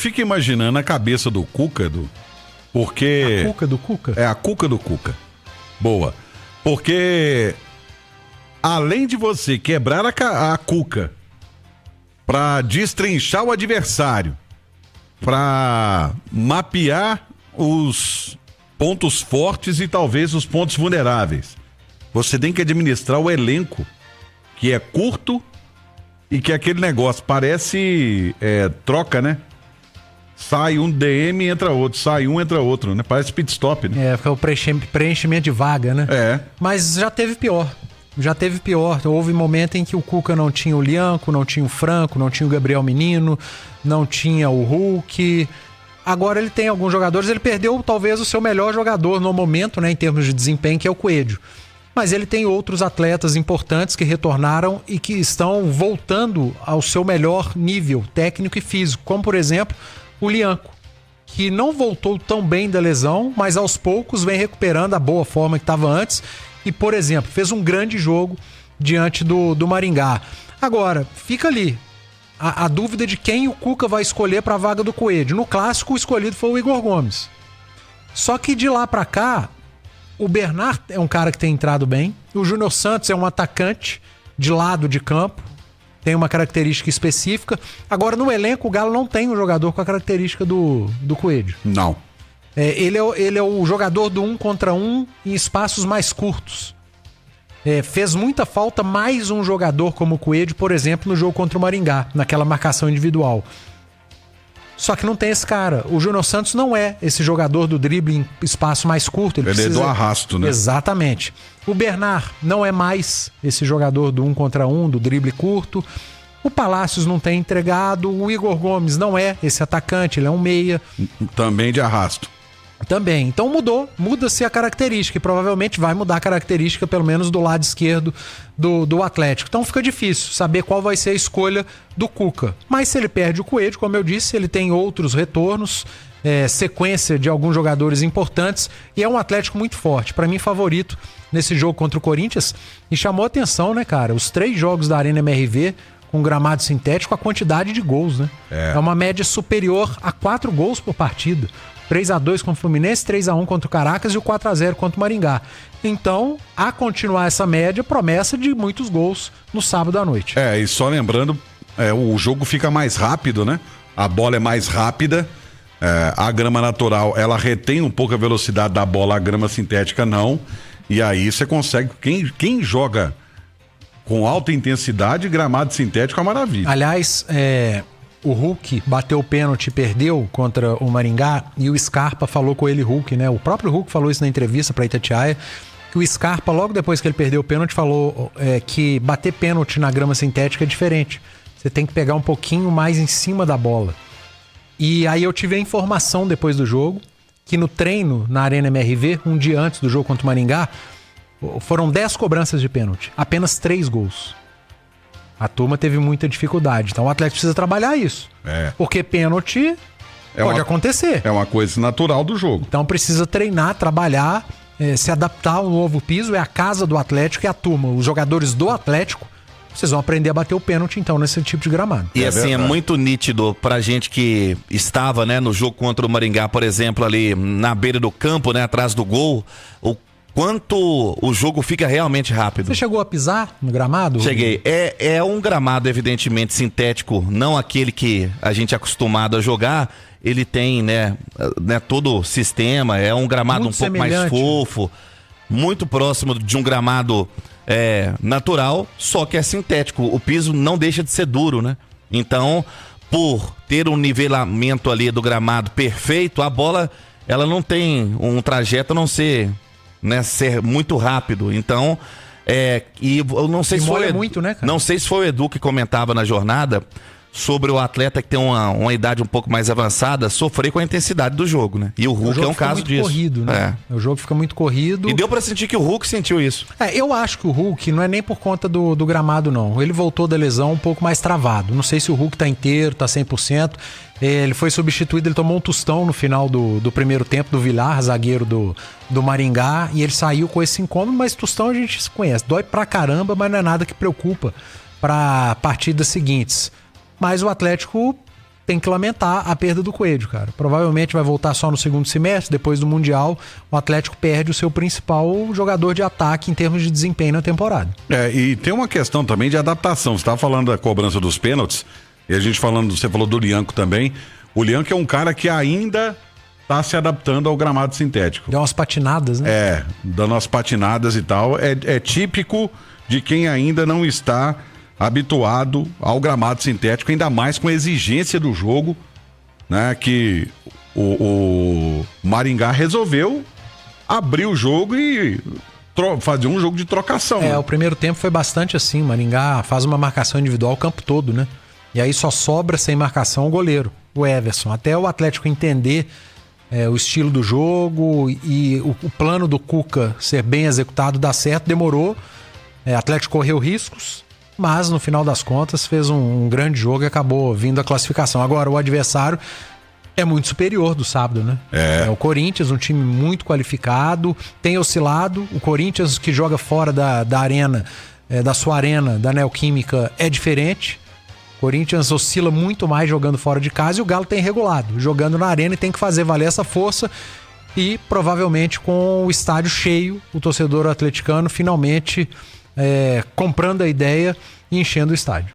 fico imaginando a cabeça do Cuca, porque... A Cuca do Cuca? É, a Cuca do Cuca. Boa. Porque além de você quebrar a Cuca pra destrinchar o adversário, pra mapear os pontos fortes e talvez os pontos vulneráveis, você tem que administrar o elenco, que é curto e que aquele negócio parece troca, né? Sai um DM, entra outro, sai um, entra outro, né? Parece pit stop, né? Fica o preenchimento de vaga, né? Mas já teve pior. Houve momento em que o Cuca não tinha o Lianco, não tinha o Franco, não tinha o Gabriel Menino, não tinha o Hulk. Agora ele tem alguns jogadores, ele perdeu talvez o seu melhor jogador no momento, né? Em termos de desempenho, que é o Coelho. Mas ele tem outros atletas importantes que retornaram e que estão voltando ao seu melhor nível técnico e físico, como por exemplo o Lianco, que não voltou tão bem da lesão, mas aos poucos vem recuperando a boa forma que estava antes e, por exemplo, fez um grande jogo diante do Maringá. Agora, fica ali a dúvida de quem o Cuca vai escolher para a vaga do Coelho. No clássico, o escolhido foi o Igor Gomes. Só que de lá para cá, o Bernard é um cara que tem entrado bem, o Júnior Santos é um atacante de lado de campo, tem uma característica específica. Agora, no elenco, o Galo não tem um jogador com a característica do Coelho. Não. Ele é o jogador do 1 contra 1 em espaços mais curtos. Fez muita falta mais um jogador como o Coelho, por exemplo, no jogo contra o Maringá, naquela marcação individual. Só que não tem esse cara. O Júnior Santos não é esse jogador do drible em espaço mais curto. Ele precisa... é do arrasto, né? Exatamente. O Bernard não é mais esse jogador do 1 contra 1, do drible curto. O Palácios não tem entregado. O Igor Gomes não é esse atacante, ele é um meia. Também de arrasto. Também. Então muda-se a característica e provavelmente vai mudar a característica, pelo menos do lado esquerdo do Atlético. Então fica difícil saber qual vai ser a escolha do Cuca. Mas se ele perde o Coelho, como eu disse, ele tem outros retornos, sequência de alguns jogadores importantes e é um Atlético muito forte. Para mim, favorito nesse jogo contra o Corinthians. E chamou atenção, né, cara? Os 3 jogos da Arena MRV com gramado sintético, a quantidade de gols, né? É uma média superior a 4 gols por partida. 3-2 contra o Fluminense, 3-1 contra o Caracas e o 4-0 contra o Maringá. Então, a continuar essa média, promessa de muitos gols no sábado à noite. E só lembrando, o jogo fica mais rápido, né? A bola é mais rápida, a grama natural, ela retém um pouco a velocidade da bola, a grama sintética não, e aí você consegue, quem joga com alta intensidade, gramado sintético é uma maravilha. Aliás, o Hulk bateu o pênalti e perdeu contra o Maringá e o Scarpa falou com ele, Hulk, né? O próprio Hulk falou isso na entrevista para Itatiaia, que o Scarpa, logo depois que ele perdeu o pênalti, falou que bater pênalti na grama sintética é diferente. Você tem que pegar um pouquinho mais em cima da bola. E aí eu tive a informação depois do jogo que no treino na Arena MRV, um dia antes do jogo contra o Maringá, foram 10 cobranças de pênalti, apenas 3 gols. A turma teve muita dificuldade. Então o Atlético precisa trabalhar isso. Porque pênalti pode acontecer. É uma coisa natural do jogo. Então precisa treinar, trabalhar, se adaptar ao novo piso. É a casa do Atlético e a turma. Os jogadores do Atlético precisam aprender a bater o pênalti, então, nesse tipo de gramado. E assim, é muito nítido pra gente que estava, né, no jogo contra o Maringá, por exemplo, ali na beira do campo, né, atrás do gol, o quanto o jogo fica realmente rápido. Você chegou a pisar no gramado? Cheguei. É um gramado evidentemente sintético, não aquele que a gente é acostumado a jogar. Ele tem, né todo o sistema, é um gramado muito um pouco mais fofo, muito próximo de um gramado natural, só que é sintético. O piso não deixa de ser duro, né? Então, por ter um nivelamento ali do gramado perfeito, a bola, ela não tem um trajeto a não ser... ser muito rápido. Então, e eu não sei se foi muito, né, cara? Não sei se foi o Edu que comentava na jornada sobre o atleta que tem uma idade um pouco mais avançada sofrer com a intensidade do jogo, né? E o Hulk é um caso disso. Corrido, né? O jogo fica muito corrido. E deu pra sentir que o Hulk sentiu isso. Eu acho que o Hulk não é nem por conta do gramado, não. Ele voltou da lesão um pouco mais travado. Não sei se o Hulk tá inteiro, tá 100%. Ele foi substituído, ele tomou um tostão no final do primeiro tempo do Vilar, zagueiro do Maringá, e ele saiu com esse incômodo, mas tostão a gente conhece. Dói pra caramba, mas não é nada que preocupa para partidas seguintes. Mas o Atlético tem que lamentar a perda do Coelho, cara. Provavelmente vai voltar só no segundo semestre, depois do Mundial, o Atlético perde o seu principal jogador de ataque em termos de desempenho na temporada. E tem uma questão também de adaptação. Você estava falando da cobrança dos pênaltis, e a gente você falou do Lianco também. O Lianco é um cara que ainda tá se adaptando ao gramado sintético. Deu umas patinadas, né? Dando umas patinadas e tal. É típico de quem ainda não está habituado ao gramado sintético, ainda mais com a exigência do jogo, né? Que o Maringá resolveu abrir o jogo e fazer um jogo de trocação. Né? O primeiro tempo foi bastante assim. Maringá faz uma marcação individual o campo todo, né? E aí só sobra sem marcação o goleiro, o Everson. Até o Atlético entender o estilo do jogo e o plano do Cuca ser bem executado, dar certo, demorou. O Atlético correu riscos, mas no final das contas fez um grande jogo e acabou vindo a classificação. Agora o adversário é muito superior do sábado, né? É o Corinthians, um time muito qualificado, tem oscilado. O Corinthians que joga fora da arena, da sua arena, da Neoquímica, é diferente. O Corinthians oscila muito mais jogando fora de casa e o Galo tem regulado, jogando na arena, e tem que fazer valer essa força. E provavelmente com o estádio cheio, o torcedor atleticano finalmente comprando a ideia e enchendo o estádio.